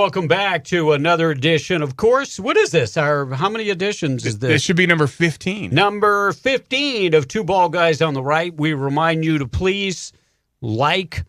welcome back to another edition. Of course, what is this? How many editions is this? This should be number 15. Number 15 of Two Bald Guys on the Right. We remind you to please like,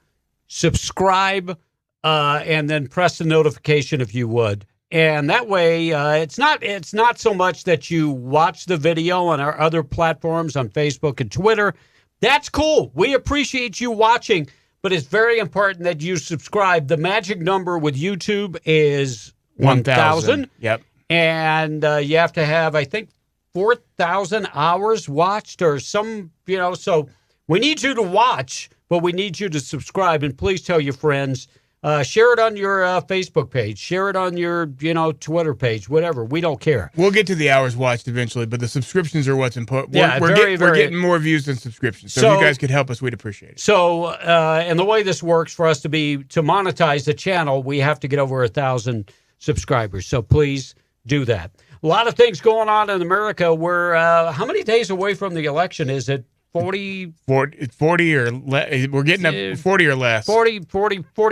subscribe, and then press the notification if you would. And that way, it's not so much that you watch the video on our other platforms on Facebook and Twitter. That's cool. We appreciate you watching. But it's very important that you subscribe. The magic number with YouTube is 1,000. Yep. And you have to have, I think, 4,000 hours watched or some, so we need you to watch, but we need you to subscribe. And please tell your friends. Share it on your Facebook page. Share it on your, Twitter page, whatever. We don't care. We'll get to the hours watched eventually, but the subscriptions are what's important. Yeah, we're getting more views than subscriptions. So if you guys could help us, we'd appreciate it. So, and the way this works for us to monetize the channel, we have to get over 1,000 subscribers. So please do that. A lot of things going on in America. We're how many days away from the election? Is it 40 or less. We're getting up 40 or less. 40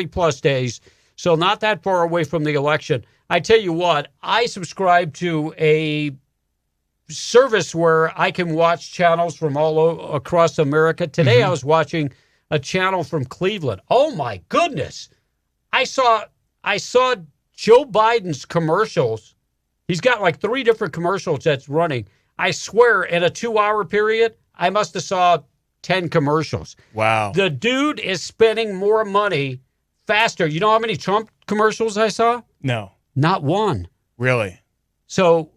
plus days. So not that far away from the election. I tell you what, I subscribe to a service where I can watch channels from all across America. Today I was watching a channel from Cleveland. Oh my goodness. I saw Joe Biden's commercials. He's got like 3 different commercials that's running. I swear in a 2-hour period, I must have saw 10 commercials. Wow. The dude is spending more money faster. You know how many Trump commercials I saw? No. Not one. Really? So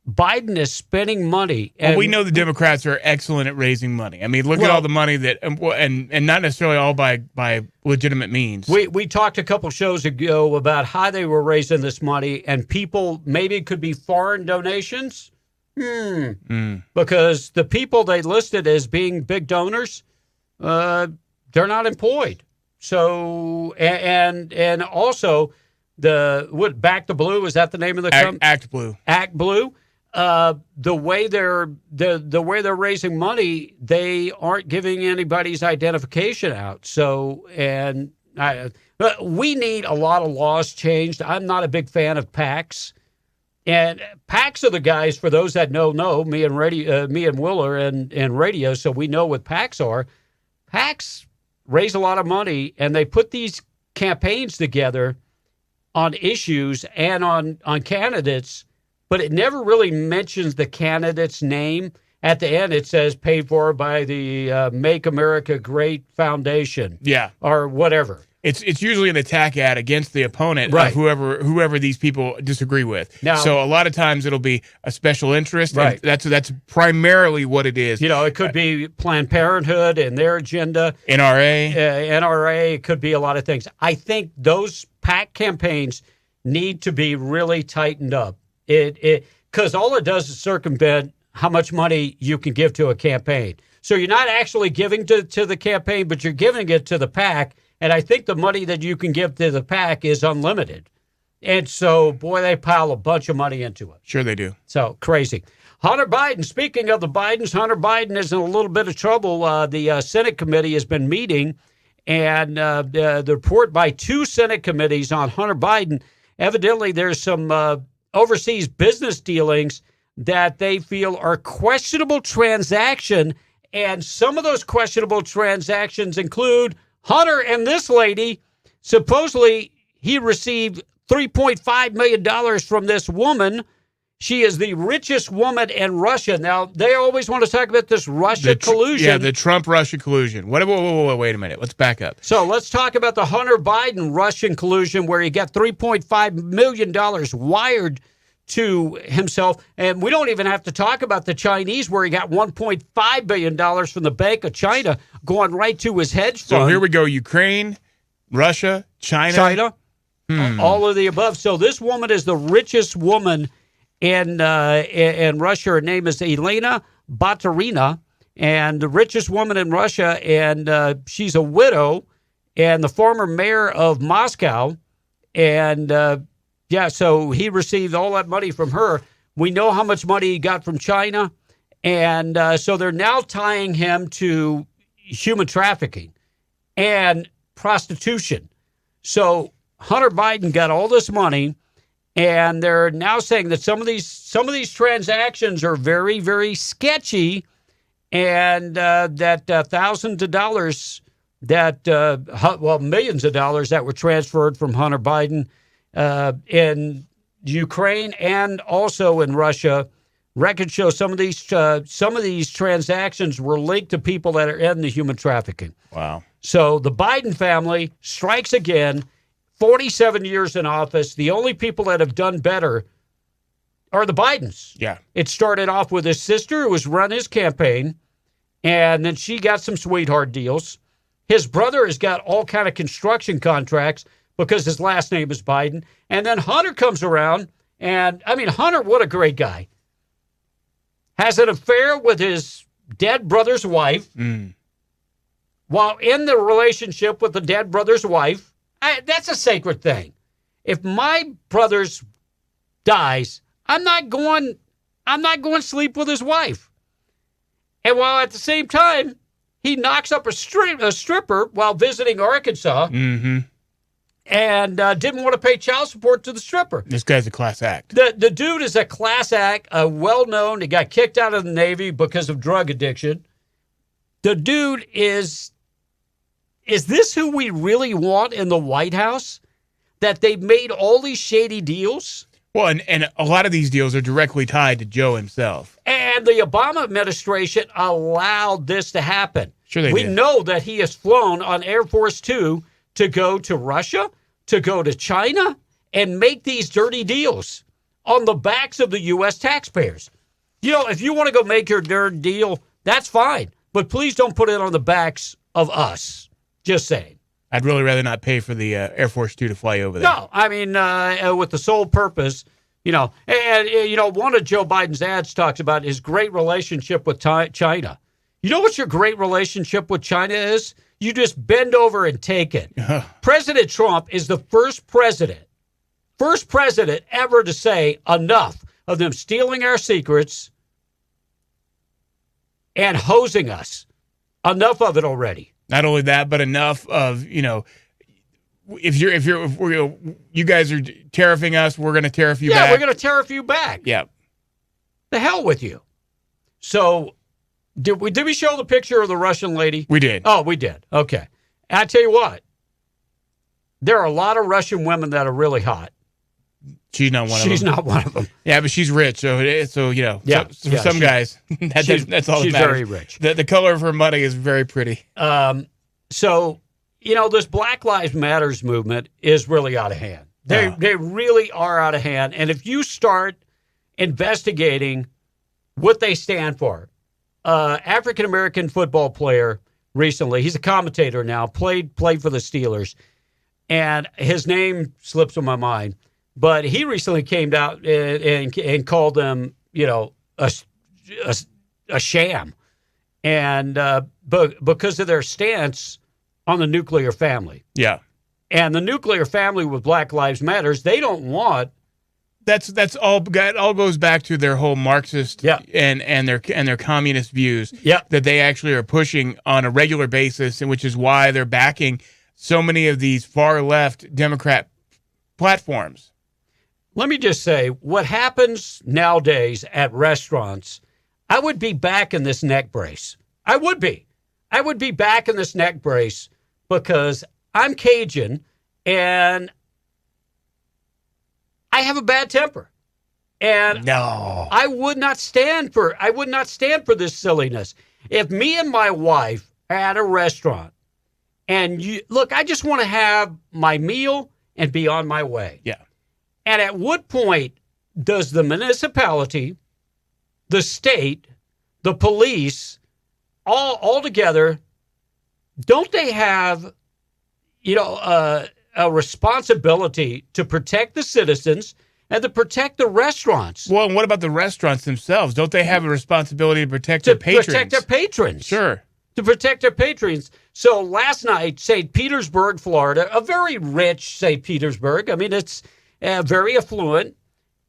Biden is spending money. And we know the Democrats are excellent at raising money. I mean, look at all the money that, and not necessarily all by legitimate means. We talked a couple shows ago about how they were raising this money, and people, maybe it could be foreign donations. Because the people they listed as being big donors, they're not employed. So and also Back to Blue, is that the name of the company? Act Blue. Act Blue. The way they're raising money, they aren't giving anybody's identification out. So but we need a lot of laws changed. I'm not a big fan of PACs. And PACs are the guys, for those that know, me and Will are in radio, so we know what PACs are. PACs raise a lot of money, and they put these campaigns together on issues and on candidates, but it never really mentions the candidate's name. At the end, it says paid for by the Make America Great Foundation. Yeah. Or whatever. It's usually an attack ad against the opponent right. of whoever these people disagree with. Now, so a lot of times it'll be a special interest. Right. And that's primarily what it is. It could be Planned Parenthood and their agenda. NRA. NRA. It could be a lot of things. I think those PAC campaigns need to be really tightened up. Because all it does is circumvent how much money you can give to a campaign. So you're not actually giving to the campaign, but you're giving it to the PAC. And I think the money that you can give to the PAC is unlimited. And so, boy, they pile a bunch of money into it. Sure they do. So, crazy. Hunter Biden, speaking of the Bidens, Hunter Biden is in a little bit of trouble. The Senate committee has been meeting, and the report by 2 Senate committees on Hunter Biden, evidently there's some overseas business dealings that they feel are questionable transaction, and some of those questionable transactions include Hunter and this lady. Supposedly he received $3.5 million from this woman. She is the richest woman in Russia. Now, they always want to talk about this Russia collusion. Yeah, the Trump-Russia collusion. Wait a minute. Let's back up. So let's talk about the Hunter Biden-Russian collusion where he got $3.5 million wired to himself. And we don't even have to talk about the Chinese where he got $1.5 billion from the Bank of China going right to his hedge fund. So here we go. Ukraine, Russia, China. All of the above. So this woman is the richest woman in Russia. Her name is Elena Baturina, and the richest woman in Russia, and she's a widow and the former mayor of Moscow. And so he received all that money from her. We know how much money he got from China, and so they're now tying him to human trafficking and prostitution. So Hunter Biden got all this money, and they're now saying that some of these transactions are very, very sketchy, and that thousands of dollars millions of dollars that were transferred from Hunter Biden in Ukraine and also in Russia. Records show some of these transactions were linked to people that are in the human trafficking. Wow. So the Biden family strikes again, 47 years in office. The only people that have done better are the Bidens. Yeah. It started off with his sister, who was run his campaign, and then she got some sweetheart deals. His brother has got all kind of construction contracts because his last name is Biden. And then Hunter comes around, and, I mean, Hunter, what a great guy. Has an affair with his dead brother's wife. While in the relationship with the dead brother's wife, that's a sacred thing. If my brother's dies, I'm not going to sleep with his wife. And while at the same time, he knocks up a stripper while visiting Arkansas, and didn't want to pay child support to the stripper. This guy's a class act. The dude is a class act, well-known. He got kicked out of the Navy because of drug addiction. The dude is this who we really want in the White House? That they've made all these shady deals? Well, and a lot of these deals are directly tied to Joe himself. And the Obama administration allowed this to happen. Sure they did. We know that he has flown on Air Force Two to go to Russia, to go to China, and make these dirty deals on the backs of the U.S. taxpayers. You know, if you want to go make your dirty deal, that's fine. But please don't put it on the backs of us. Just saying. I'd really rather not pay for the Air Force Two to fly over there. No, I mean, with the sole purpose, and one of Joe Biden's ads talks about his great relationship with China. You know what your great relationship with China is? You just bend over and take it. President Trump is the first president ever to say enough of them stealing our secrets and hosing us. Enough of it already. Not only that, but enough of, if you guys are tariffing us, we're going to tariff you back. Yeah, we're going to tariff you back. Yeah. The hell with you. So, did we show the picture of the Russian lady? We did. Oh, we did. Okay. And I tell you what, there are a lot of Russian women that are really hot. She's not one of them. She's not one of them. Yeah, but she's rich, so for some guys, that's all that matters. She's very rich. The color of her money is very pretty. So, this Black Lives Matters movement is really out of hand. They really are out of hand. And if you start investigating what they stand for, African-American football player recently, he's a commentator now, played for the Steelers, and his name slips on my mind. But he recently came out and called them, a sham, and because of their stance on the nuclear family. Yeah, and the nuclear family with Black Lives Matters, they don't want. That's all. That all goes back to their whole Marxist and their communist views. Yeah. That they actually are pushing on a regular basis, and which is why they're backing so many of these far left Democrat platforms. Let me just say, what happens nowadays at restaurants, I would be back in this neck brace. I would be. I would be back in this neck brace because I'm Cajun and I have a bad temper. And no, I would not stand for this silliness. If me and my wife are at a restaurant and I just want to have my meal and be on my way. Yeah. And at what point does the municipality, the state, the police, all together, don't they have, a responsibility to protect the citizens and to protect the restaurants? Well, and what about the restaurants themselves? Don't they have a responsibility to protect their patrons? To protect their patrons. Sure. To protect their patrons. So last night, St. Petersburg, Florida, a very rich St. Petersburg. I mean, it's very affluent.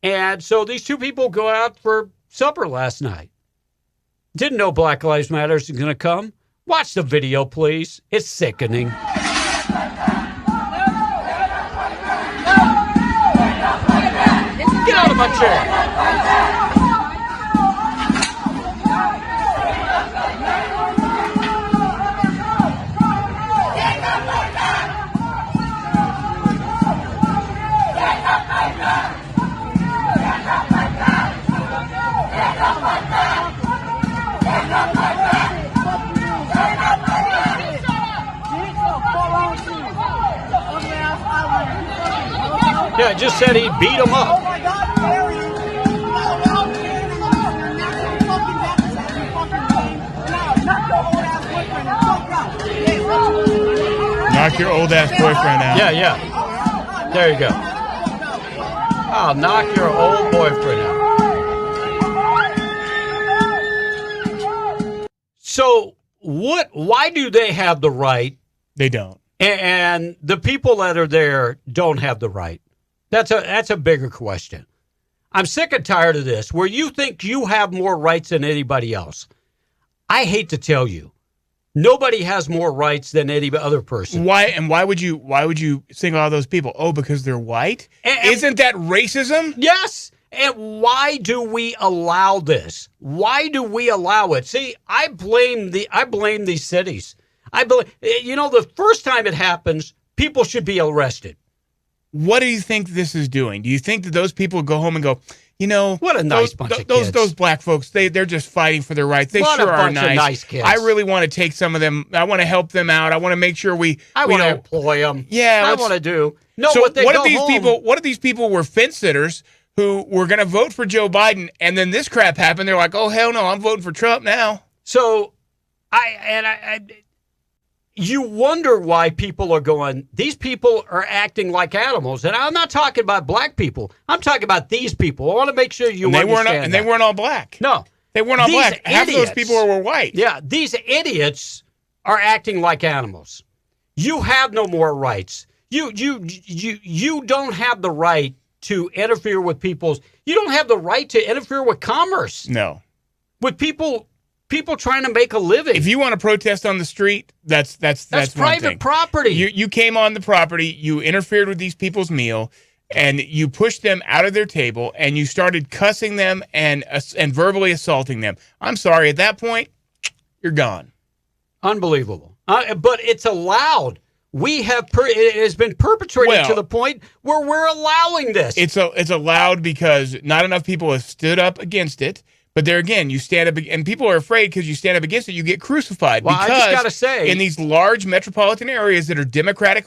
And so these two people go out for supper last night. Didn't know Black Lives Matter is going to come. Watch the video, please. It's sickening. my chair. Yeah, I just said he beat him up. Knock your old ass boyfriend out. Yeah, yeah. There you go. I'll knock your old boyfriend out. So why do they have the right They don't. and the people that are there don't have the right? That's a bigger question. I'm sick and tired of this, where you think you have more rights than anybody else. I hate to tell you, nobody has more rights than any other person. Why would you single out those people? Oh, because they're white? Isn't that racism? Yes. And why do we allow this? Why do we allow it? See, I blame these cities. The first time it happens, people should be arrested. What do you think this is doing? Do you think that those people go home and go, what a nice bunch of kids. Those black folks, they're just fighting for their rights. They what sure a are bunch of nice kids. I really want to take some of them. I want to help them out. I want to make sure I want to employ them. Yeah, I want to do. No, so what if these people were fence sitters who were going to vote for Joe Biden, and then this crap happened? They're like, oh hell no, I'm voting for Trump now. So you wonder why people are going, these people are acting like animals. And I'm not talking about black people. I'm talking about these people. I want to make sure you understand They weren't all black. No. They weren't all black. Half of those people were white. Yeah, these idiots are acting like animals. You have no more rights. You don't have the right to interfere with you don't have the right to interfere with commerce. No. With people trying to make a living. If you want to protest on the street, that's private property. You came on the property, you interfered with these people's meal, and you pushed them out of their table, and you started cussing them and verbally assaulting them. I'm sorry, at that point, you're gone. Unbelievable. But it's allowed. It has been perpetrated to the point where we're allowing this. It's allowed because not enough people have stood up against it. But there again, you stand up, and people are afraid because you stand up against it, you get crucified. Well, because I just got to say, in these large metropolitan areas that are Democrat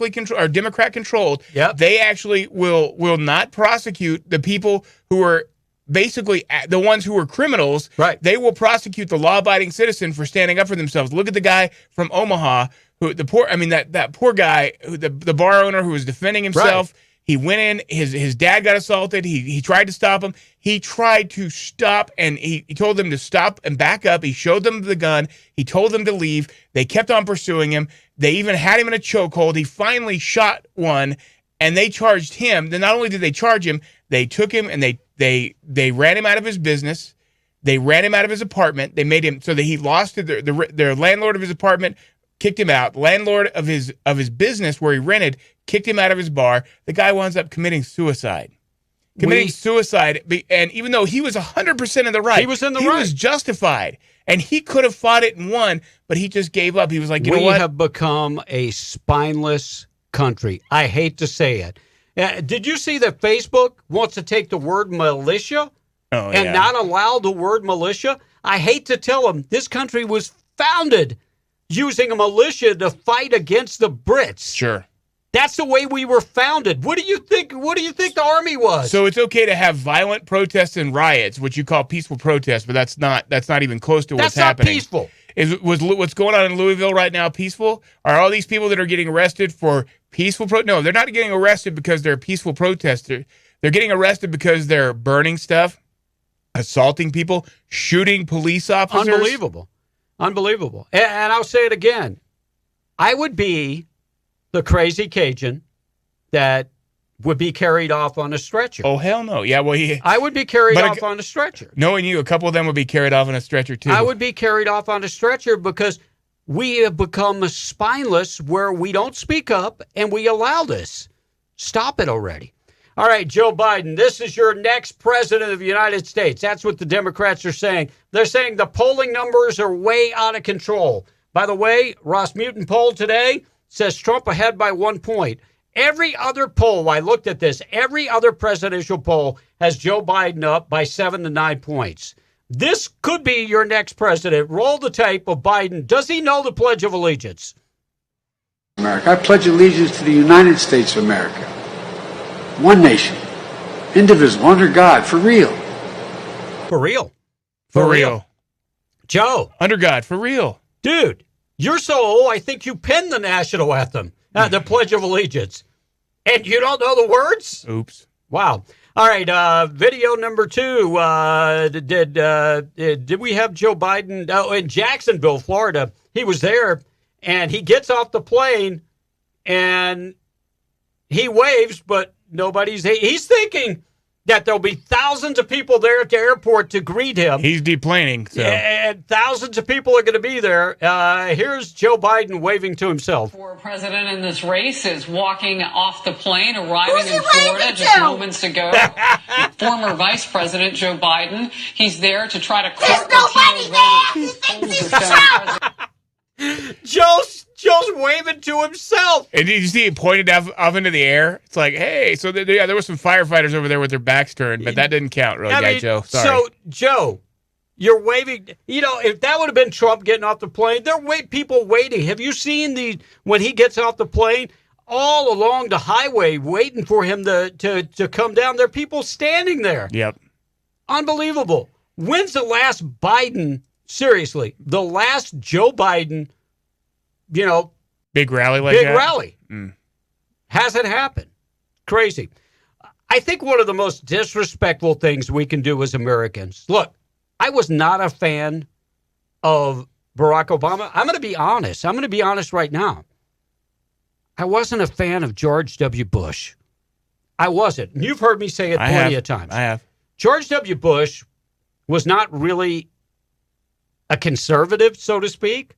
controlled, yep, they actually will not prosecute the people who are basically the ones who are criminals. Right. They will prosecute the law-abiding citizen for standing up for themselves. Look at the guy from Omaha, that poor guy, the bar owner who was defending himself. Right. He went in, his dad got assaulted. He tried to stop him. He tried to stop, and he told them to stop and back up. He showed them the gun. He told them to leave. They kept on pursuing him. They even had him in a chokehold. He finally shot one, and they charged him. Then not only did they charge him, they took him and they ran him out of his business. They ran him out of his apartment. They made him so that he lost to their landlord of his apartment, kicked him out. Landlord of his business where he rented kicked him out of his bar. The guy winds up committing suicide. Suicide, and even though he was 100% in the right, he was justified, and he could have fought it and won, but he just gave up. He was like, you know what? We have become a spineless country. I hate to say it. Did you see that Facebook wants to take the word militia and not allow the word militia? I hate to tell them, this country was founded using a militia to fight against the Brits. Sure. That's the way we were founded. What do you think? What do you think the army was? So it's okay to have violent protests and riots, which you call peaceful protests, but that's not even close to what's happening. That's not peaceful. Was what's going on in Louisville right now peaceful? Are all these people that are getting arrested for peaceful No, they're not getting arrested because they're peaceful protesters. They're getting arrested because they're burning stuff, assaulting people, shooting police officers. Unbelievable. And I'll say it again. I would be the crazy Cajun that would be carried off on a stretcher. Oh, hell no. Yeah, well, I would be carried off on a stretcher. Knowing you, a couple of them would be carried off on a stretcher, too. I would be carried off on a stretcher because we have become spineless where we don't speak up and we allow this. Stop it already. All right, Joe Biden, this is your next president of the United States. That's what the Democrats are saying. They're saying the polling numbers are way out of control. By the way, Rasmussen poll today says Trump ahead by 1 point. Every other poll, I looked at this, every other presidential poll has Joe Biden up by 7 to 9 points. This could be your next president. Roll the tape of Biden. Does he know the Pledge of Allegiance? America. I pledge allegiance to the United States of America. One nation, indivisible, under God, for real. For real. For real. Joe. Under God, for real. Dude, you're so old, I think you penned the national anthem, the Pledge of Allegiance. And you don't know the words? Oops. Wow. All right, video number 2. Did we have Joe Biden? Oh, in Jacksonville, Florida. He was there, and he gets off the plane, and he waves, but he's thinking that there'll be thousands of people there at the airport to greet him. He's deplaning. So. And thousands of people are going to be there. Here's Joe Biden waving to himself. Former president in this race is walking off the plane, arriving in Florida just moments ago. Former Vice President Joe Biden, he's there to try to court Joe's waving to himself. And did you see it pointed off into the air? It's like, hey, so there were some firefighters over there with their backs turned, but that didn't count, really, Joe. Sorry. So, Joe, you're waving. You know, if that would have been Trump getting off the plane, there are people waiting. Have you seen when he gets off the plane, all along the highway waiting for him to come down? There are people standing there. Yep. Unbelievable. When's the last Biden, seriously, the last Joe Biden, big rally like that? Big rally. Hasn't happened. Crazy. I think one of the most disrespectful things we can do as Americans. Look, I was not a fan of Barack Obama. I'm going to be honest. I'm going to be honest right now. I wasn't a fan of George W. Bush. I wasn't. You've heard me say it plenty of times. I have. George W. Bush was not really a conservative, so to speak.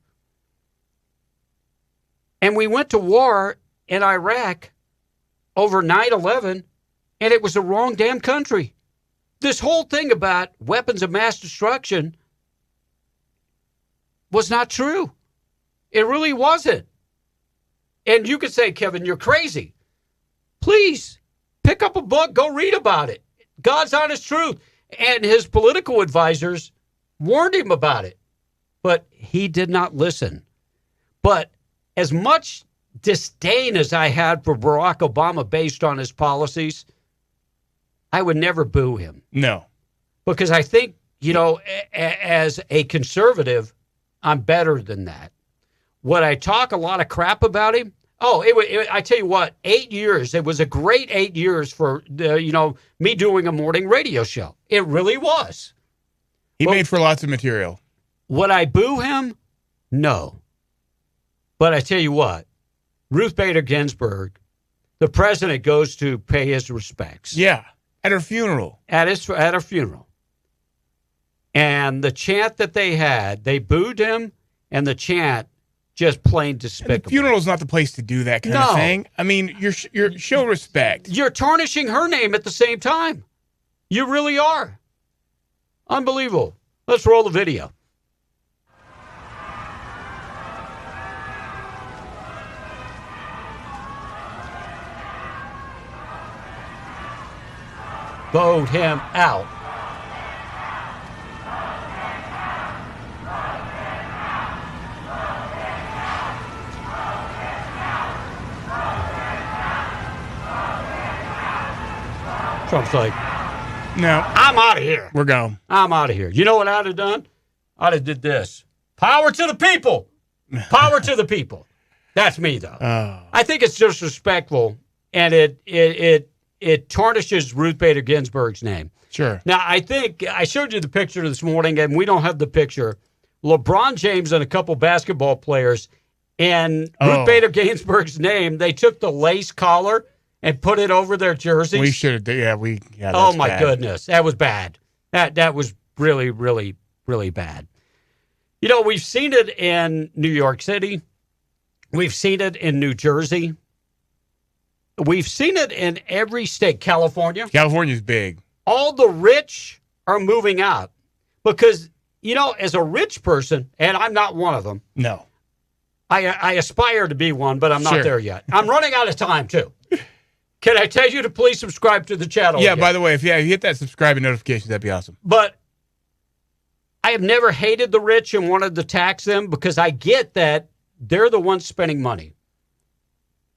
And we went to war in Iraq over 9/11, and it was the wrong damn country. This whole thing about weapons of mass destruction was not true. It really wasn't. And you could say, Kevin, you're crazy. Please, pick up a book, go read about it. God's honest truth. And his political advisors warned him about it. But he did not listen. But as much disdain as I had for Barack Obama based on his policies, I would never boo him. No. Because I think, as a conservative, I'm better than that. Would I talk a lot of crap about him? Oh, I tell you what, 8 years. It was a great 8 years for, me doing a morning radio show. It really was. He made for lots of material. Would I boo him? No. But I tell you what, Ruth Bader Ginsburg, the president goes to pay his respects. Yeah, at her funeral. At her funeral. And the chant that they had, they booed him, and the chant just plain despicable. And the funeral's not the place to do that kind of thing. I mean, you're show respect. You're tarnishing her name at the same time. You really are. Unbelievable. Let's roll the video. Vote him out. Trump's like, no, I'm out of here. We're gone. I'm out of here. You know what I'd have done? I'd have did this. Power to the people. Power to the people. That's me, though. I think it's disrespectful, and it tarnishes Ruth Bader Ginsburg's name. Sure. Now, I think I showed you the picture this morning, and we don't have the picture. LeBron James and a couple basketball players, and Ruth Bader Ginsburg's name, they took the lace collar and put it over their jerseys. We should have. Yeah. Oh, my goodness. That was bad. That was really, really, really bad. We've seen it in New York City. We've seen it in New Jersey. We've seen it in every state. California. California's big. All the rich are moving out because, as a rich person, and I'm not one of them. No. I aspire to be one, but I'm not Sure. there yet. I'm running out of time, too. Can I tell you to please subscribe to the channel? Yeah, again? by the way, if you hit that subscribe and notifications, that'd be awesome. But I have never hated the rich and wanted to tax them because I get that they're the ones spending money.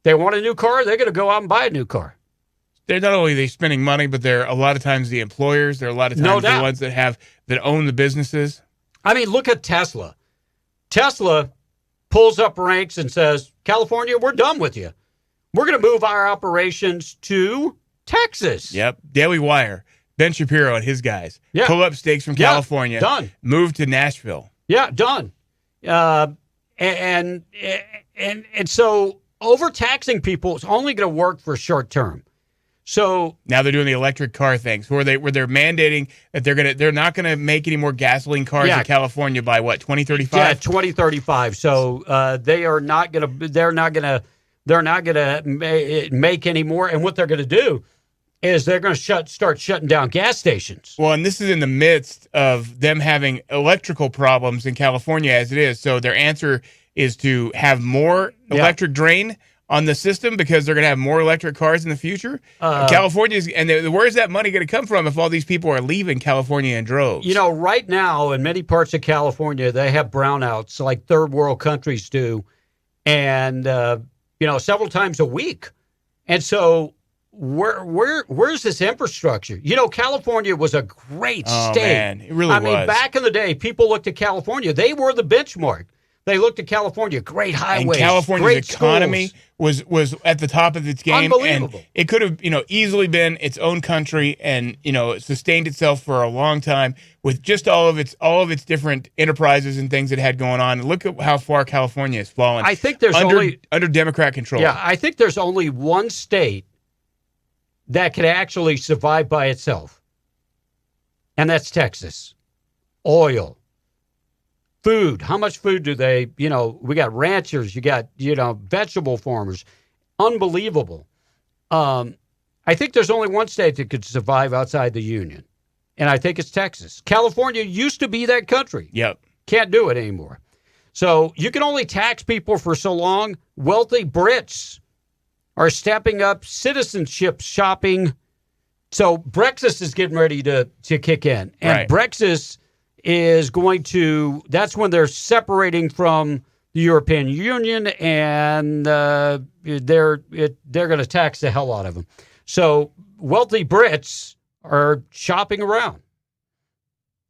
They want a new car, they're going to go out and buy a new car. They're not only they spending money, but they're a lot of times the employers. They're a lot of times the ones that own the businesses. I mean, look at Tesla. Tesla pulls up ranks and says, California, we're done with you. We're going to move our operations to Texas. Yep. Daily Wire. Ben Shapiro and his guys. Yeah. Pull up stakes from California. Done. Move to Nashville. Yeah, done. And so overtaxing people is only going to work for short term. So now they're doing the electric car things where they're mandating that they're not gonna make any more gasoline cars in California by what, 2035? Yeah, 2035. So they're not gonna make any more. And what they're gonna do is they're gonna start shutting down gas stations. Well, and this is in the midst of them having electrical problems in California as it is. So their answer is to have more electric drain on the system because they're going to have more electric cars in the future. California's, and where's that money going to come from if all these people are leaving California in droves? Right now in many parts of California, they have brownouts like third world countries do, and several times a week. And so where's this infrastructure? California was a great state. Man, it really was. I mean, back in the day, people looked at California. They were the benchmark. They looked at California, great highways, and California's great economy schools. was at the top of its game. Unbelievable. And it could have, easily been its own country and, it sustained itself for a long time with just all of its different enterprises and things it had going on. Look at how far California has fallen. I think there's under Democrat control. Yeah, I think there's only one state that can actually survive by itself. And that's Texas. Oil. Food. How much food do they, we got ranchers, you got, vegetable farmers. Unbelievable. I think there's only one state that could survive outside the union. And I think it's Texas. California used to be that country. Yep. Can't do it anymore. So you can only tax people for so long. Wealthy Brits are stepping up citizenship shopping. So Brexit is getting ready to kick in. And Brexit is that's when they're separating from the European Union, and they're going to tax the hell out of them. So wealthy Brits are shopping around.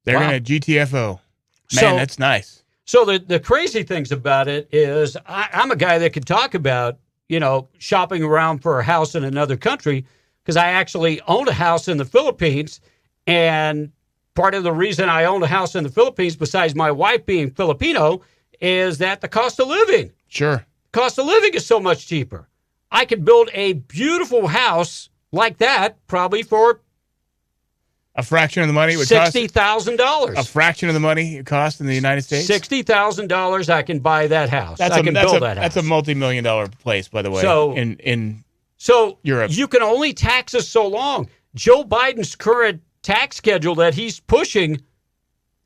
They're going to GTFO. Man, that's nice. So the crazy things about it is I'm a guy that can talk about, shopping around for a house in another country because I actually own a house in the Philippines, and part of the reason I own a house in the Philippines, besides my wife being Filipino, is that the cost of living. Sure. Cost of living is so much cheaper. I could build a beautiful house like that probably for a fraction of the money it would cost. $60,000. A fraction of the money it costs in the United States? $60,000, I can buy that house. I can build that house. That's a multi-million-dollar place, by the way, so, in Europe. You can only tax us so long. Joe Biden's current tax schedule that he's pushing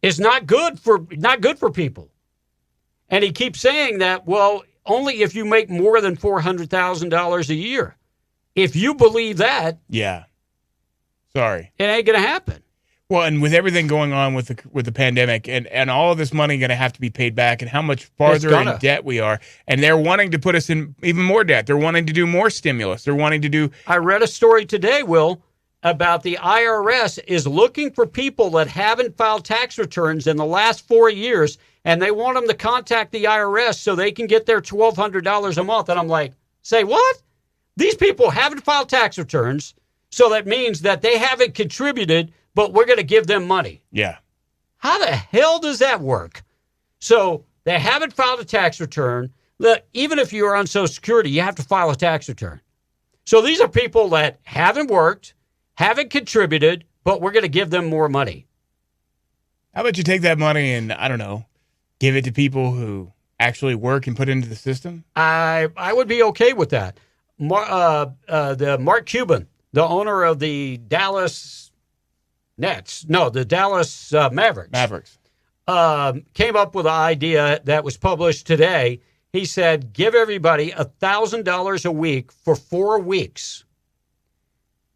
is not good for people. And he keeps saying that, well, only if you make more than $400,000 a year. If you believe that, sorry, it ain't going to happen. Well, and with everything going on with the pandemic and all of this money going to have to be paid back and how much farther in debt we are, and they're wanting to put us in even more debt. They're wanting to do more stimulus. They're wanting to do. I read a story today, Will, about the IRS is looking for people that haven't filed tax returns in the last 4 years, and they want them to contact the IRS so they can get their $1,200 a month. And I'm like, say what? These people haven't filed tax returns, so that means that they haven't contributed, but we're going to give them money. Yeah. How the hell does that work? So they haven't filed a tax return. Look, even if you're on Social Security, you have to file a tax return. So these are people that haven't worked, haven't contributed, but we're going to give them more money. How about you take that money and, I don't know, give it to people who actually work and put into the system? I would be okay with that. the Mark Cuban, the owner of the Dallas Mavericks, came up with an idea that was published today. He said, give everybody $1,000 a week for 4 weeks.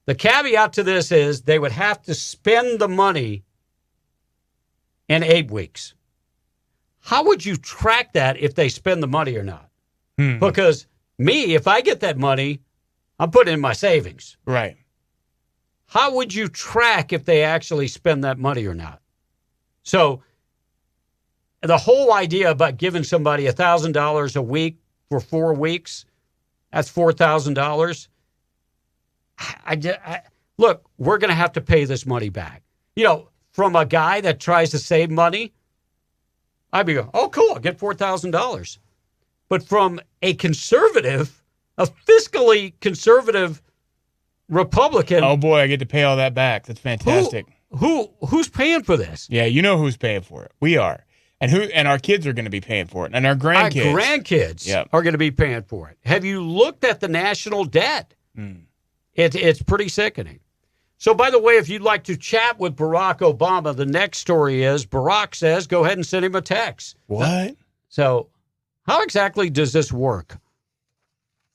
The caveat to this is they would have to spend the money in 8 weeks. How would you track that if they spend the money or not? Because me, if I get that money, I'm putting it in my savings. Right. How would you track if they actually spend that money or not? So the whole idea about giving somebody $1,000 a week for 4 weeks, that's $4,000. Look, we're going to have to pay this money back. From a guy that tries to save money, I'd be going, oh, cool, I'll get $4,000. But from a conservative, a fiscally conservative Republican. Oh, boy, I get to pay all that back. That's fantastic. Who's paying for this? Yeah, you know who's paying for it. We are. And our kids are going to be paying for it. And our grandkids. Our grandkids are going to be paying for it. Have you looked at the national debt? It's pretty sickening. So, by the way, if you'd like to chat with Barack Obama, the next story is Barack says go ahead and send him a text. What? So, how exactly does this work?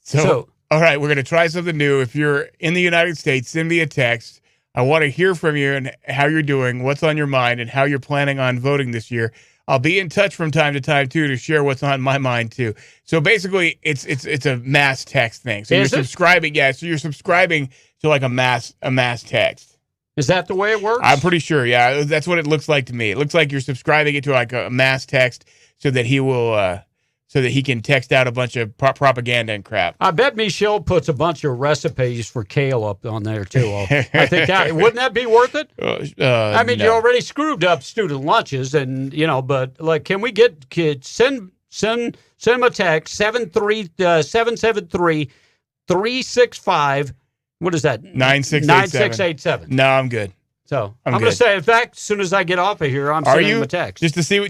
So all right, we're going to try something new. If you're in the United States, send me a text. I want to hear from you and how you're doing, what's on your mind, and how you're planning on voting this year. I'll be in touch from time to time, too, to share what's on my mind, too. So basically, it's a mass text thing. So you're subscribing. Yeah, so you're subscribing to like a mass text. Is that the way it works? I'm pretty sure, yeah. That's what it looks like to me. It looks like you're subscribing it to like a mass text so that he will... so that he can text out a bunch of propaganda and crap. I bet Michelle puts a bunch of recipes for kale up on there, too. I think wouldn't that be worth it? I mean, no. You already screwed up student lunches, and, but, like, can we get kids, send them a text, 773-365, what is that? 9687. No, I'm good. So I'm going to say, in fact, as soon as I get off of here, I'm sending him a text. Just to see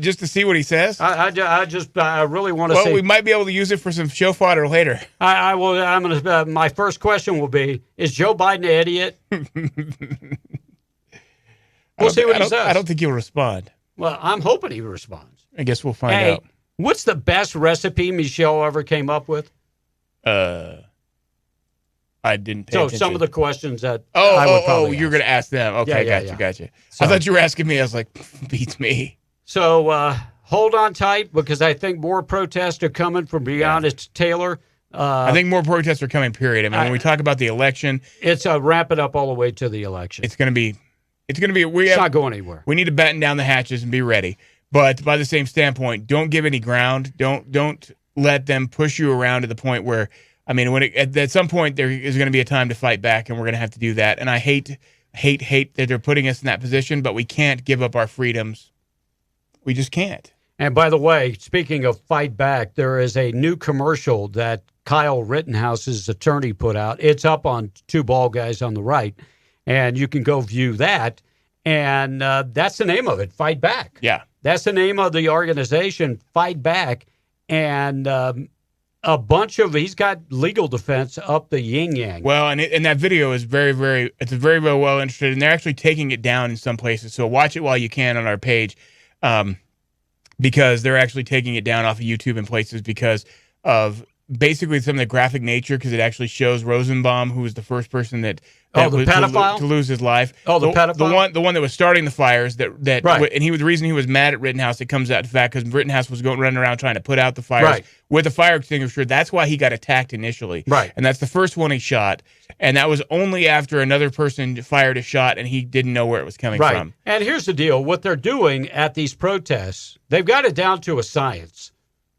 what he says? I really want to see. Well, we might be able to use it for some show fodder later. I will. I'm going to. My first question will be: is Joe Biden an idiot? We'll see what he says. I don't think he'll respond. Well, I'm hoping he responds. I guess we'll find out. What's the best recipe Michelle ever came up with? I didn't pay attention. Some of the questions that I would probably you're going to ask them. Okay, gotcha. So, I thought you were asking me. I was like, beats me. So hold on tight because I think more protests are coming from Breonna Taylor. I think more protests are coming, period. I mean, when we talk about the election. It's wrapping up all the way to the election. It's going to be. It's not going anywhere. We need to batten down the hatches and be ready. But by the same standpoint, don't give any ground. Don't let them push you around to the point where, I mean, at some point there is going to be a time to fight back, and we're going to have to do that. And I hate that they're putting us in that position, but we can't give up our freedoms. We just can't. And by the way, speaking of fight back, there is a new commercial that Kyle Rittenhouse's attorney put out. It's up on Two Bald Guys on the Right, and you can go view that. And that's the name of it, Fight Back. Yeah. That's the name of the organization, Fight Back. And a bunch of, he's got legal defense up the yin-yang. Well, and that video is very, very well illustrated, and they're actually taking it down in some places. So watch it while you can on our page, because they're actually taking it down off of YouTube in places because of basically some of the graphic nature, because it actually shows Rosenbaum, who was the first person that the pedophile? To lose his life. Oh, the pedophile? The one that was starting the fires, right. And the reason he was mad at Rittenhouse, it comes out to the fact because Rittenhouse was running around trying to put out the fires with a fire extinguisher. That's why he got attacked initially. Right. And that's the first one he shot. And that was only after another person fired a shot and he didn't know where it was coming from. And here's the deal. What they're doing at these protests, they've got it down to a science.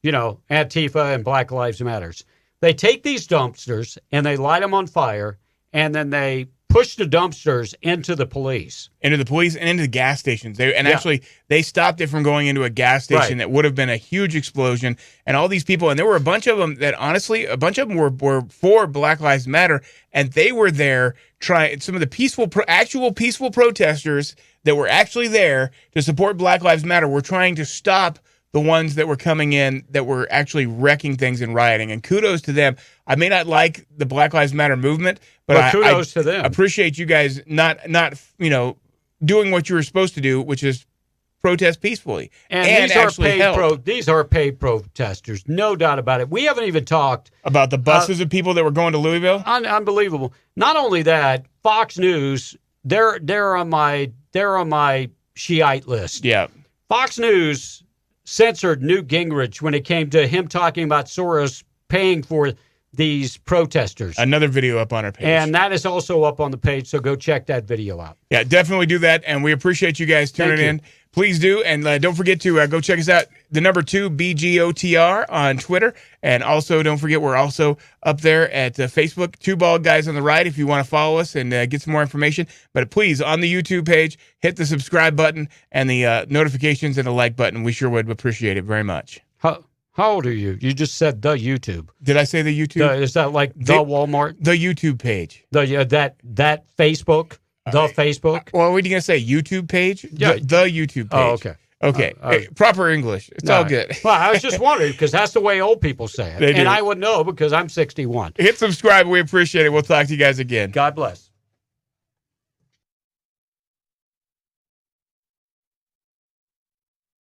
Antifa and Black Lives Matters. They take these dumpsters and they light them on fire, and then they push the dumpsters into the police. Into the police and into the gas stations. Actually, they stopped it from going into a gas station that would have been a huge explosion. And all these people, and there were a bunch of them that honestly, a bunch of them were for Black Lives Matter, and they were there trying, some of the actual peaceful protesters that were actually there to support Black Lives Matter were trying to stop the ones that were coming in that were actually wrecking things and rioting. And kudos to them. I may not like the Black Lives Matter movement, but kudos to them. Appreciate you guys not doing what you were supposed to do, which is protest peacefully and these are paid protesters, no doubt about it. We haven't even talked about the buses of people that were going to Louisville. Unbelievable. Not only that, Fox News, they're on my Shiite list. Yeah. Fox News censored Newt Gingrich when it came to him talking about Soros paying for these protesters. Another video up on our page. And that is also up on the page, so go check that video out. Yeah, definitely do that, and we appreciate you guys tuning in. Please do, and don't forget to go check us out, the number 2 BGOTR on Twitter, and also don't forget we're also up there at Facebook, Two Bald Guys on the Right, if you want to follow us and get some more information. But please, on the YouTube page, hit the subscribe button and the notifications and the like button. We sure would appreciate it very much. How old are you? You just said the YouTube. Did I say the YouTube? Is that like the Walmart? The YouTube page. That Facebook? Facebook? Well, what are you going to say? YouTube page? Yeah. The YouTube page. Oh, okay. Okay. Proper English. It's all good. Well, I was just wondering because that's the way old people say it. And I would know because I'm 61. Hit subscribe. We appreciate it. We'll talk to you guys again. God bless.